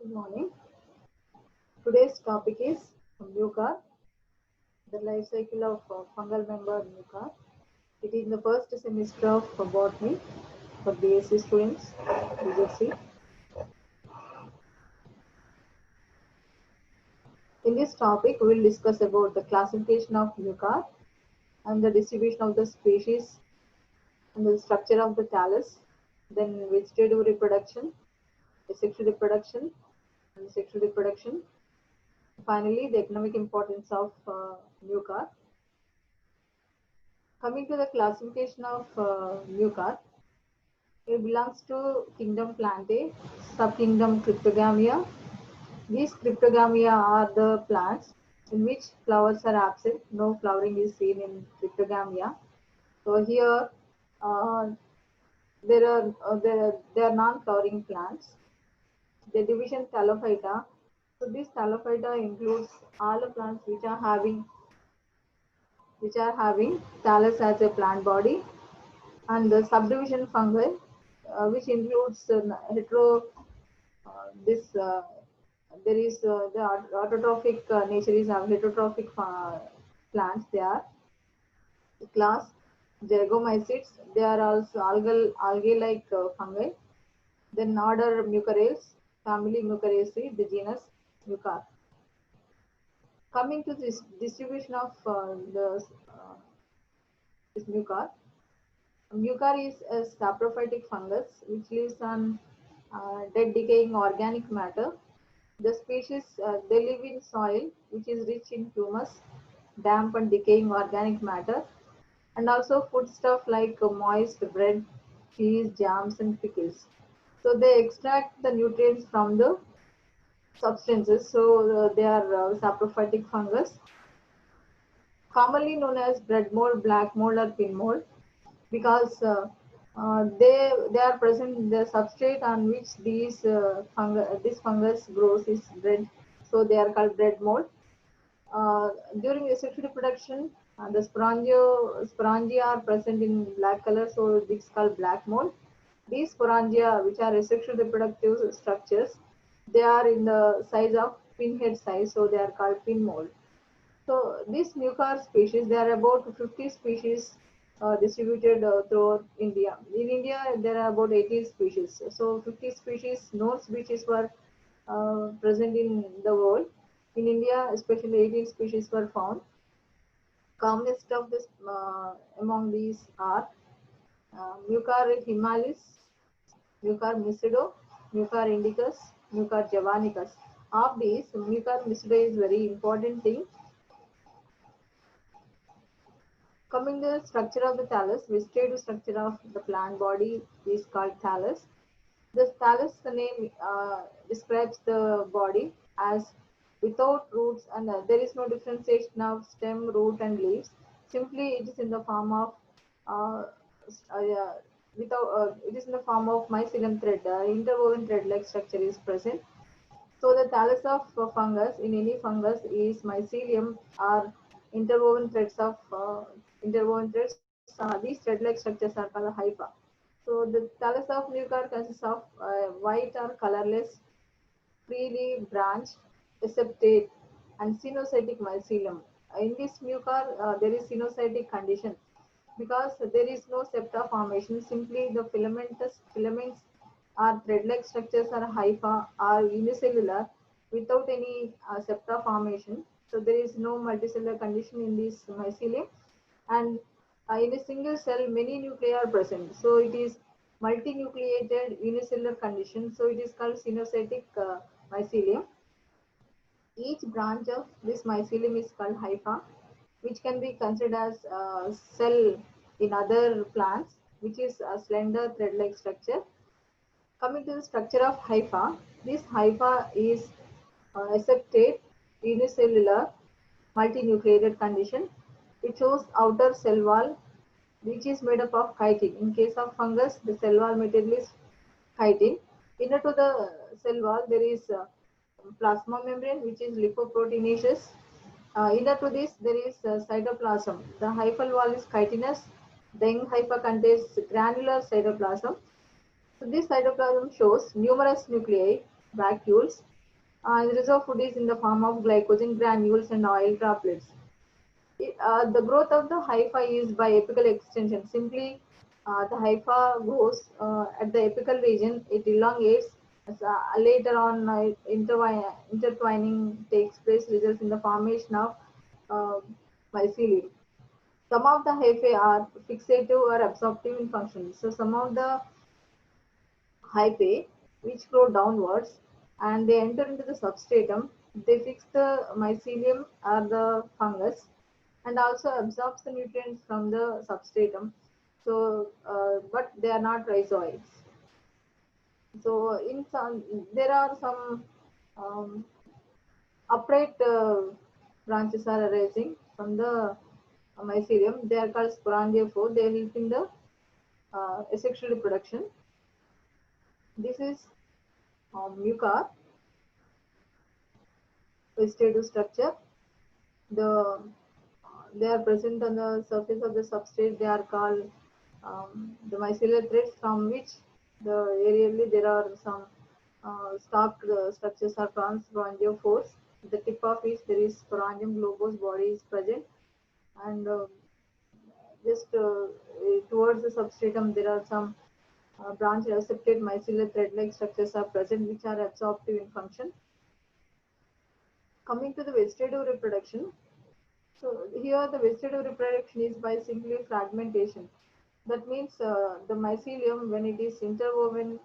Good morning. Today's topic is Mucor, the life cycle of fungal member Mucor. It is the first semester of botany for BSc students, BSc. In this topic, we will discuss about the classification of Mucor and the distribution of the species and the structure of the thallus, then vegetative reproduction, asexual reproduction, and sexual reproduction. Finally, the economic importance of Mucor. Coming to the classification of Mucor, it belongs to kingdom Plantae, subkingdom Cryptogamia. These Cryptogamia are the plants in which flowers are absent. No flowering is seen in Cryptogamia. So here there are non-flowering plants. The division Thallophyta. So this Thallophyta includes all the plants which are having thallus as a plant body, and the subdivision fungi, which includes hetero. This There is the autotrophic nature is of heterotrophic plants. They are the class Gergomycetes. They are also algae-like fungi. Then order Mucorales, family Mucoraceae, the genus Mucor. Coming to this distribution of this Mucor. Mucor is a saprophytic fungus which lives on dead decaying organic matter. The species they live in soil which is rich in humus, damp and decaying organic matter, and also foodstuff like moist bread, cheese, jams, and pickles. So they extract the nutrients from the substances. So they are saprophytic fungus, commonly known as bread mold, black mold, or pin mold, because they are present in the substrate on which this fungus grows is bread, so they are called bread mold. During asexual reproduction, the sporangia are present in black color, so this is called black mold. These sporangia, which are asexual reproductive structures, they are in the size of pinhead size, so they are called pin mold. So these Mucor species, there are about 50 species distributed throughout India. In India, there are about 18 species. So 50 species, known species were present in the world. In India, especially 18 species were found. Commonest of this among these are Mucor himalis, Mucor misido, Mucor indicus, Mucor javanicus. Of these, Mucor misido is very important thing. Coming to the structure of the thallus, vegetative structure of the plant body is called thallus. The thallus, the name describes the body as without roots, and there is no differentiation of stem, root, and leaves. Simply, it is in the form of uh, it is in the form of mycelium thread. Interwoven thread-like structure is present. So the thallus of fungus in any fungus is mycelium or interwoven threads of interwoven threads. These thread-like structures are called hypha. So the thallus of Mucor consists of white or colorless, freely branched, septate, and cenocytic mycelium. In this Mucor, there is cenocytic condition because there is no septa formation. Simply the filaments or thread-like structures are hypha or unicellular without any septa formation. So there is no multicellular condition in this mycelium, and in a single cell many nuclei are present. So it is multinucleated unicellular condition. So it is called cenocytic mycelium. Each branch of this mycelium is called hypha, which can be considered as a cell in other plants, which is a slender thread-like structure. Coming to the structure of hypha, this hypha is aseptate, unicellular, multinucleated condition. It shows outer cell wall, which is made up of chitin. In case of fungus, the cell wall material is chitin. Inner to the cell wall, there is plasma membrane, which is lipoproteinaceous. Inner to this, there is cytoplasm. The hyphal wall is chitinous. The young hypha contains granular cytoplasm. So this cytoplasm shows numerous nuclei, vacuoles, The reserve food is in the form of glycogen granules and oil droplets. The growth of the hypha is by apical extension. Simply, the hypha grows at the apical region. It elongates. Later on, intertwining takes place, results in the formation of uh, mycelium. Some of the hyphae are fixative or absorptive in function. So some of the hyphae which grow downwards and they enter into the substratum, they fix the mycelium or the fungus and also absorbs the nutrients from the substratum. So, but they are not rhizoids. So, in some, there are some um, upright branches are arising from the mycelium. They are called sporangiophore. They help in the asexual reproduction. This is mucar, vegetative structure. They are present on the surface of the substrate. They are called the mycelial threads, from which areally there are some stalked structures are transporoangiophores. The tip of which there is sporangium globose body is present, and just towards the substratum there are some branch receptate mycelial thread-like structures are present, which are absorptive in function. Coming to the vegetative reproduction, so here the vegetative reproduction is by simply fragmentation. That means the mycelium, when it is um,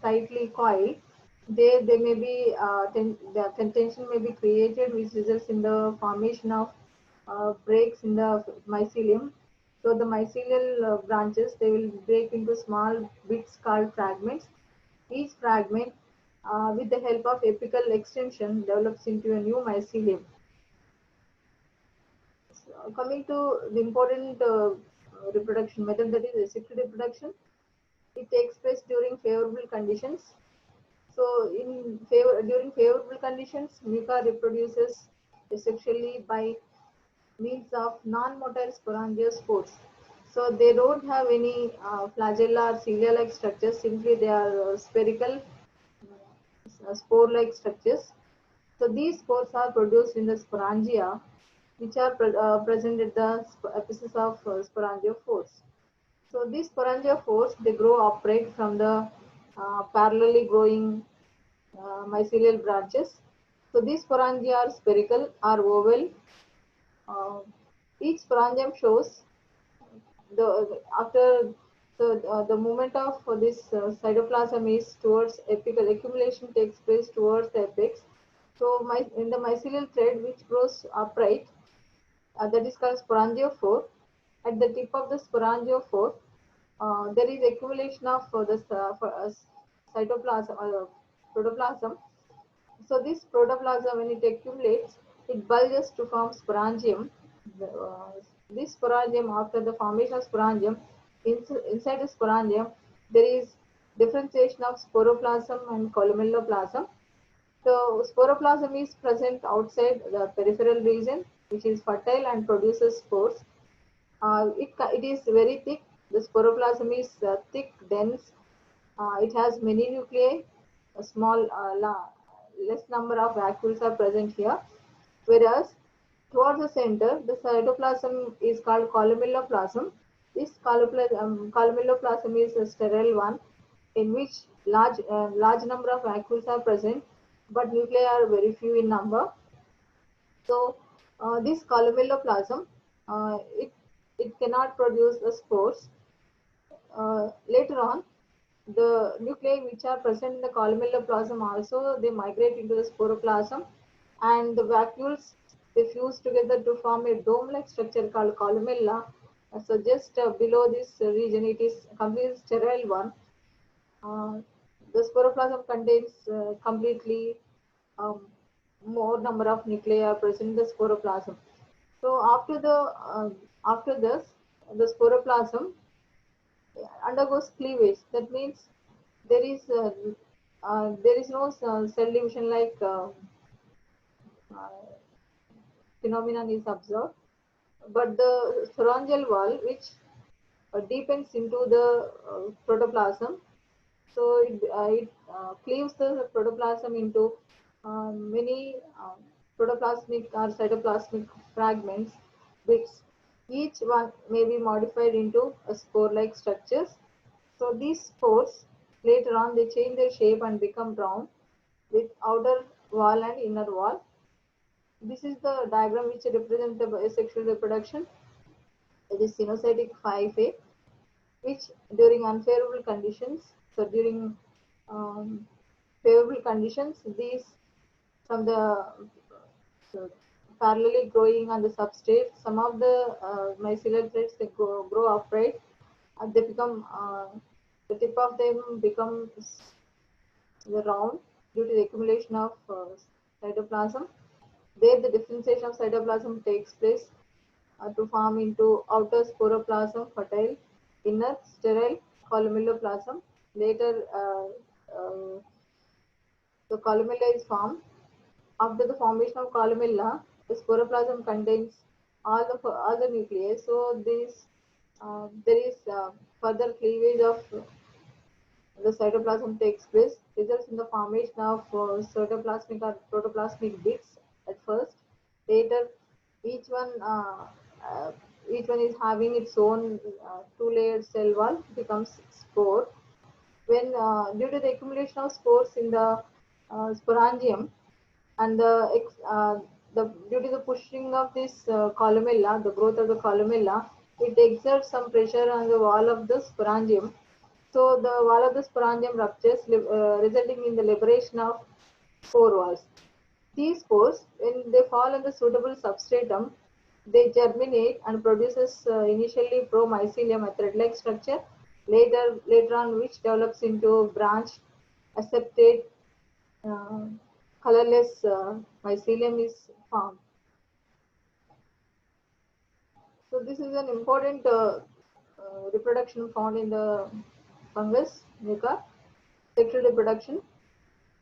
tightly coiled, they may be the contention may be created, which results in the formation of breaks in the mycelium. So the mycelial branches, they will break into small bits called fragments. Each fragment, with the help of apical extension, develops into a new mycelium. So, coming to the important reproduction method, that is asexual reproduction, it takes place during favorable conditions. So, during favorable conditions, muca reproduces asexually by means of non-motile sporangiospores. So, they don't have any flagella or cilia-like structures. Simply, they are spherical spore-like structures. So these spores are produced in the sporangia, which are present at the apices of sporangiophores. So these sporangiophores, they grow upright from the parallelly growing mycelial branches. So these sporangia are spherical or oval. Uh, each sporangium shows the after the movement of this cytoplasm is towards apical accumulation takes place towards the apex. So in the mycelial thread which grows upright, that is called sporangiophore. At the tip of the sporangiophore, there is accumulation of cytoplasm, protoplasm. So this protoplasm, when it accumulates, it bulges to form sporangium. Uh, this sporangium, after the formation of sporangium, inside the sporangium, there is differentiation of sporoplasm and columelloplasm. So sporoplasm is present outside the peripheral region, which is fertile and produces spores. It is very thick. The sporoplasm is thick, dense. It has many nuclei. A less number of vacuoles are present here. Whereas towards the center, the cytoplasm is called columelloplasm. This columelloplasm is a sterile one, in which large number of vacuoles are present, but nuclei are very few in number. So this columelloplasm, it cannot produce the spores. Later on, the nuclei which are present in the columelloplasm also, they migrate into the sporoplasm, and the vacuoles, they fuse together to form a dome-like structure called columella. So just below this region, it is completely sterile one. Uh, the sporoplasm contains completely um, more number of nuclei are present in the sporoplasm. So after this, the sporoplasm undergoes cleavage. That means there is no cell division like uh, phenomenon is observed, but the pharyngeal wall, which deepens into the protoplasm, So it cleaves the protoplasm into many protoplasmic or cytoplasmic fragments, bits. Each one may be modified into a spore-like structures. So these spores later on they change their shape and become round with outer wall and inner wall. This is the diagram which represents the asexual reproduction. It is cynocytic 5A, which during unfavorable conditions, so during um, favorable conditions, these from the parallelly growing on the substrate, some of the mycelial threads they grow upright and they become the tip of them becomes the round due to the accumulation of cytoplasm. There, the differentiation of cytoplasm takes place to form into outer sporoplasm fertile, inner sterile columelloplasm. Later, the columella is formed. After the formation of columella, the sporoplasm contains all the nuclei. So this there is further cleavage of the cytoplasm takes place, results in the formation of cytoplasmic or protoplasmic bits at first. Later, each one uh, uh, each one is having its own two-layered cell wall becomes spore. When due to the accumulation of spores in the sporangium and the due to the pushing of this columella, the growth of the columella, it exerts some pressure on the wall of the sporangium, so the wall of the sporangium ruptures, resulting in the liberation of spore walls. These spores, when they fall on the suitable substratum, they germinate and produces initially promycelium, a thread-like structure. Later on, which develops into branched, accepted, uh, colorless mycelium is formed. So this is an important reproduction found in the fungus, Nuca, sexual reproduction.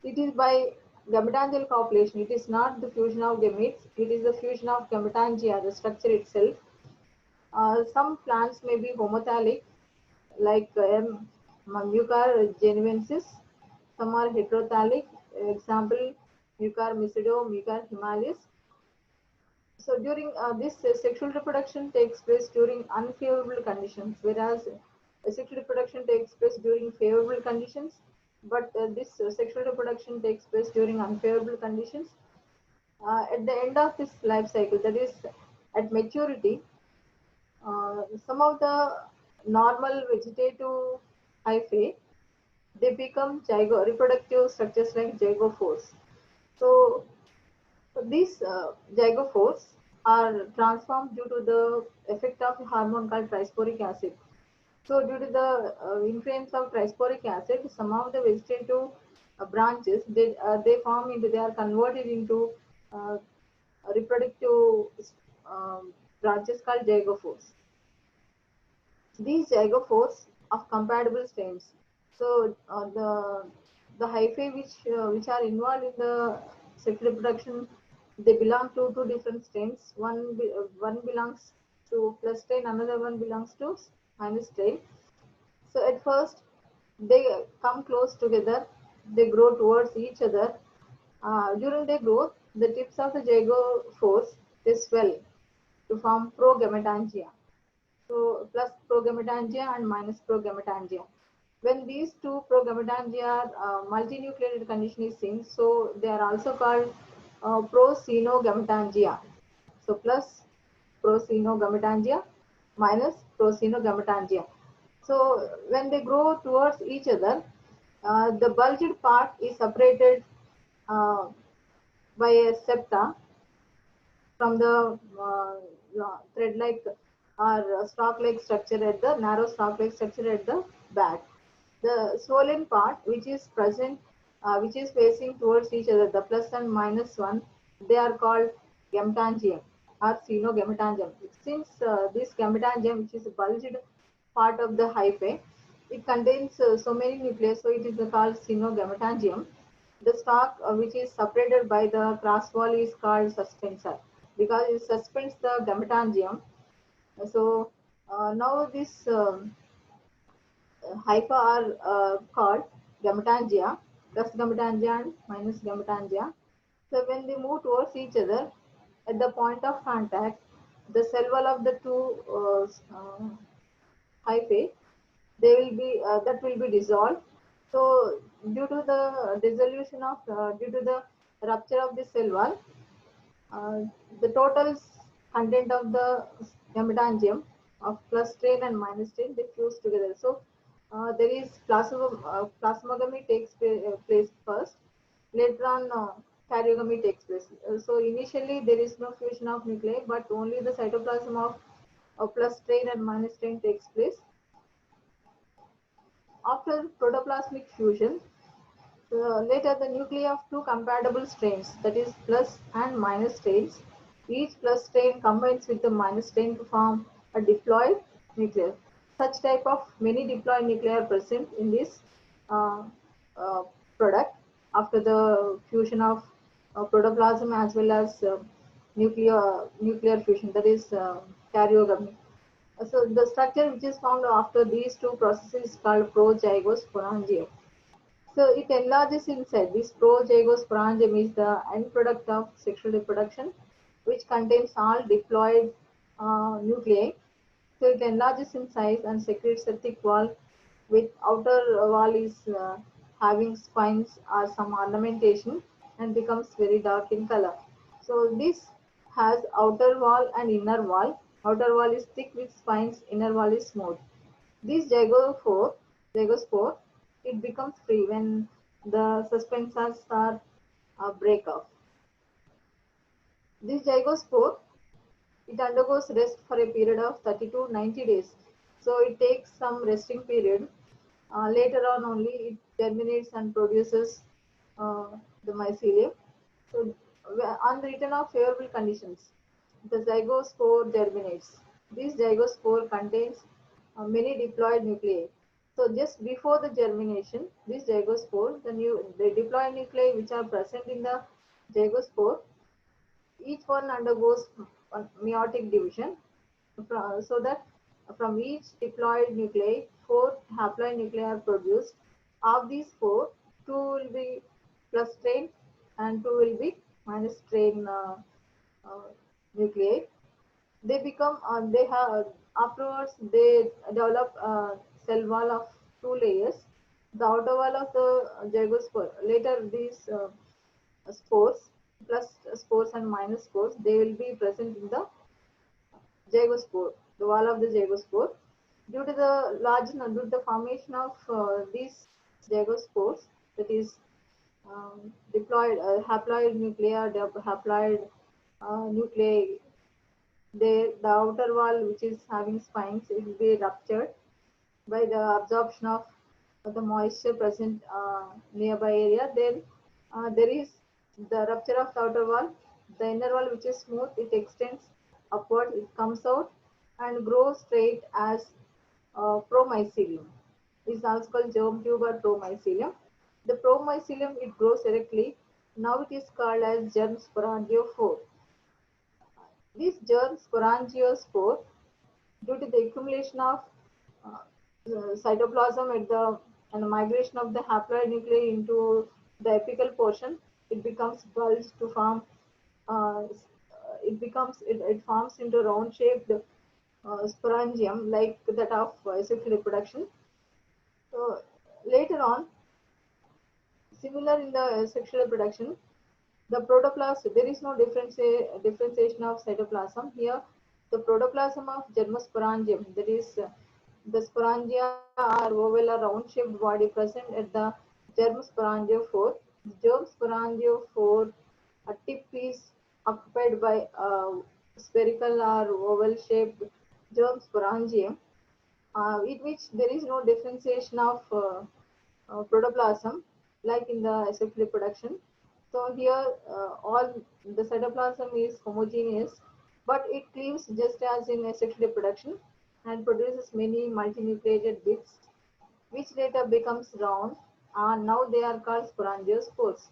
It is by gametangial copulation. It is not the fusion of gametes. It is the fusion of gametangia, the structure itself. Some plants may be homothallic, like Mucar genuensis. Some are heterothallic. Example, Mucar misido, Mucar himalis. So during this sexual reproduction takes place during unfavorable conditions, whereas sexual reproduction takes place during favorable conditions. But this sexual reproduction takes place during unfavorable conditions. At the end of this life cycle, that is at maturity, some of the normal vegetative hyphae they become reproductive structures like zygospores. So these zygospores are transformed due to the effect of a hormone called trisporic acid. So due to the influence of trisporic acid, some of the vegetative branches they form into they are converted into uh, reproductive branches called zygospores. These zygospores of compatible strains. So the hyphae which are involved in the sex reproduction, they belong to two different strains. One belongs to plus strain, another one belongs to minus strain. So at first they come close together, they grow towards each other. During their growth, the tips of the zygospores they swell to form progametangia. So plus progametangia and minus progametangia. When these two progametangia are multinucleated condition is seen, so they are also called prosinogametangia. So plus prosinogametangia minus prosinogametangia. So when they grow towards each other, the bulged part is separated uh, by a septa from the thread-like or stalk-like structure at the narrow stalk-like structure at the back. The swollen part, which is present, which is facing towards each other, the plus and minus one, they are called gametangium or senogametangium. Since this gametangium, which is a bulged part of the hyphae, it contains so many nuclei, so it is called senogametangium. The stalk, which is separated by the cross wall, is called suspensor because it suspends the gametangium. So now this hypha are called gametangia, plus gametangia and minus gametangia. So when they move towards each other, at the point of contact, the cell wall of the two hyphae, they will be that will be dissolved. So due to the dissolution of due to the rupture of the cell wall, uh, the total content of the gametangium of plus strain and minus strain they fuse together. So there is plasmogamy takes place first. Later on, karyogamy takes place. So initially there is no fusion of nuclei, but only the cytoplasm of plus strain and minus strain takes place. After protoplasmic fusion, later, the nuclei of two compatible strains, that is plus and minus strains, each plus strain combines with the minus strain to form a diploid nucleus. Such type of many diploid nuclei are present in this uh, uh, product after the fusion of protoplasm as well as nuclear fusion, that is karyogamy. So the structure which is found after these two processes is called prozygosporangium. So it enlarges inside. This prozygosporangium is the end product of sexual reproduction, which contains all diploid nuclei. So it enlarges in size and secretes a thick wall, with outer wall is having spines or some ornamentation and becomes very dark in color. So this has outer wall and inner wall. Outer wall is thick with spines, inner wall is smooth. This zygospore, it becomes free when the suspensors are break off. This zygospore, it undergoes rest for a period of 30 to 90 days. So it takes some resting period. Later on only it germinates and produces uh, the mycelium. So on the return of favorable conditions, the zygospore germinates. This zygospore contains many diploid nuclei. So just before the germination, this zygospore, the diploid nuclei which are present in the zygospore, each one undergoes meiotic division, so that from each diploid nuclei, four haploid nuclei are produced. Of these four, two will be plus strain and two will be minus strain uh, nuclei. They become, they have, afterwards they develop a cell wall of two layers. The outer wall of the zygospore, later these spores, plus spores and minus spores, they will be present in the zygospore, the wall of the zygospore. Due to the due to the formation of these zygospores, that is diploid, haploid nuclei, haploid nuclei, the outer wall which is having spines, it will be ruptured by the absorption of the moisture present nearby area. Then there is the rupture of the outer wall. The inner wall, which is smooth, it extends upward, it comes out and grows straight as promycelium. It is also called germ tube or promycelium. The promycelium, it grows erectly. Now it is called as germ sporangiophore. This germ sporangiospore, due to the accumulation of cytoplasm at the and the migration of the haploid nuclei into the apical portion, it becomes bulged to form. It forms into round shaped sporangium like that of sexual reproduction. So later on, similar in the sexual reproduction, the protoplasm, there is no differentiation of cytoplasm. Here, the protoplasm of germosporangium, that is, the sporangia are oval or round-shaped body present at the germosporangiophore. The germosporangiophore tip is occupied by spherical or oval-shaped germosporangium, in which there is no differentiation of protoplasm like in the asexual reproduction. So here all the cytoplasm is homogeneous, but it cleaves just as in asexual reproduction and produces many multinucleated bits, which later becomes round, and now they are called sporangiospores.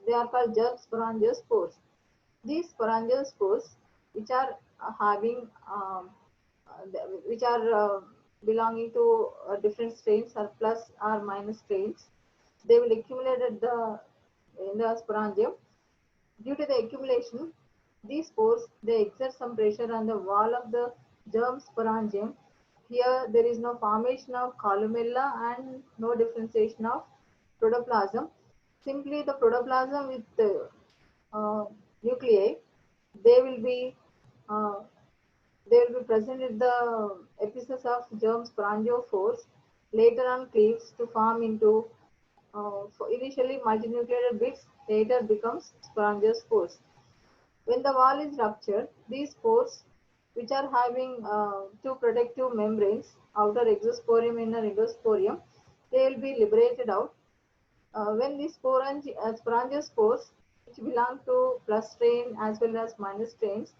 They are called germ sporangiospores. These sporangiospores, which are having which are belonging to different strains or plus or minus strains, they will accumulate at in the sporangium. Due to the accumulation, these spores they exert some pressure on the wall of the germ sporangium. Here there is no formation of columella and no differentiation of protoplasm. Simply the protoplasm with the nuclei, they will be uh, they will be present at the epiphysis of germ sporangiophores. Later on cleaves to form into initially multinucleated bits, later becomes sporangiospores. When the wall is ruptured, these spores, which are having two protective membranes, outer exosporium, inner endosporium, they will be liberated out. When these sporangiospores, which belong to plus strain as well as minus strains,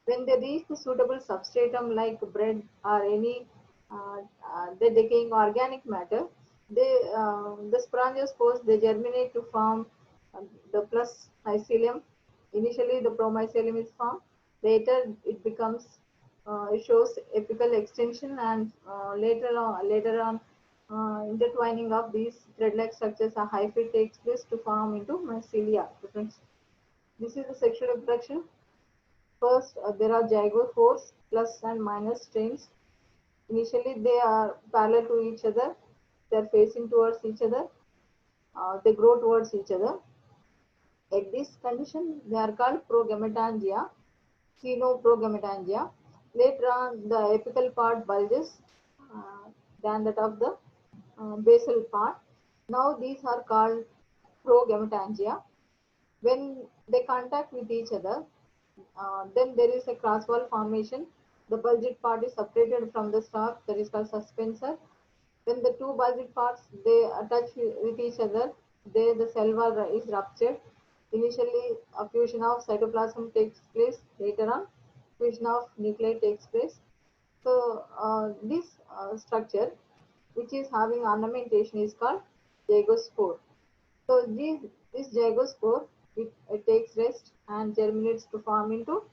when they reach the suitable substratum like bread or any the decaying organic matter, the sporangiospores they germinate to form the plus mycelium. Initially, the promycelium is formed. Later, it becomes it shows apical extension, and later on intertwining of these thread-like structures, a hyphae takes place to form into mycelia. This is the sexual reproduction. First, there are zygospores, plus and minus strains. Initially, they are parallel to each other. They are facing towards each other. They grow towards each other. At this condition, they are called progametangia, cenoprogametangia. Later on, the apical part bulges uh, than that of the basal part. Now, these are called progametangia. When they contact with each other, then there is a cross wall formation. The bulged part is separated from the stalk, that is called suspensor. When the two bulged parts they touch with each other, the cell wall is ruptured. Initially, a fusion of cytoplasm takes place. Later on, fusion of nuclei takes place. So this structure, which is having ornamentation, is called zygospore. So this zygospore, it takes rest and germinates to form into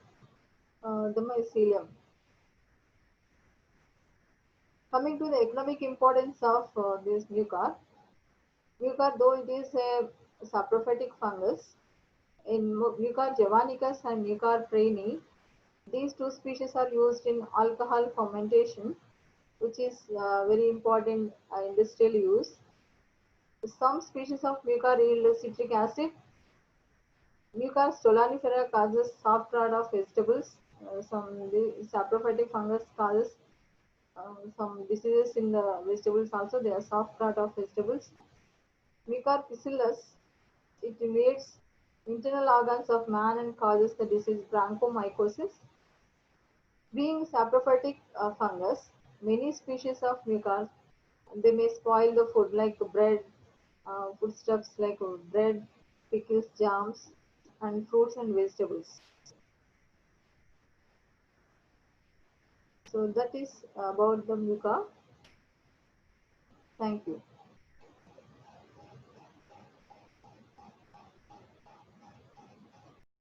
the mycelium. Coming to the economic importance of this Mucor, though it is a saprophytic fungus, in Mucor javanicus and Mucor praeni, these two species are used in alcohol fermentation, which is very important industrial use. Some species of Mucor yield citric acid. Mucor stolonifera causes soft rot of vegetables. Some the saprophytic fungus causes some diseases in the vegetables also. They are soft rot of vegetables. Mucor bacillus, it invades internal organs of man and causes the disease bronchomycosis. Being saprophytic fungus, many species of mucor they may spoil the food like bread, foodstuffs like bread, pickles, jams, and fruits and vegetables. So that is about the mucor. Thank you.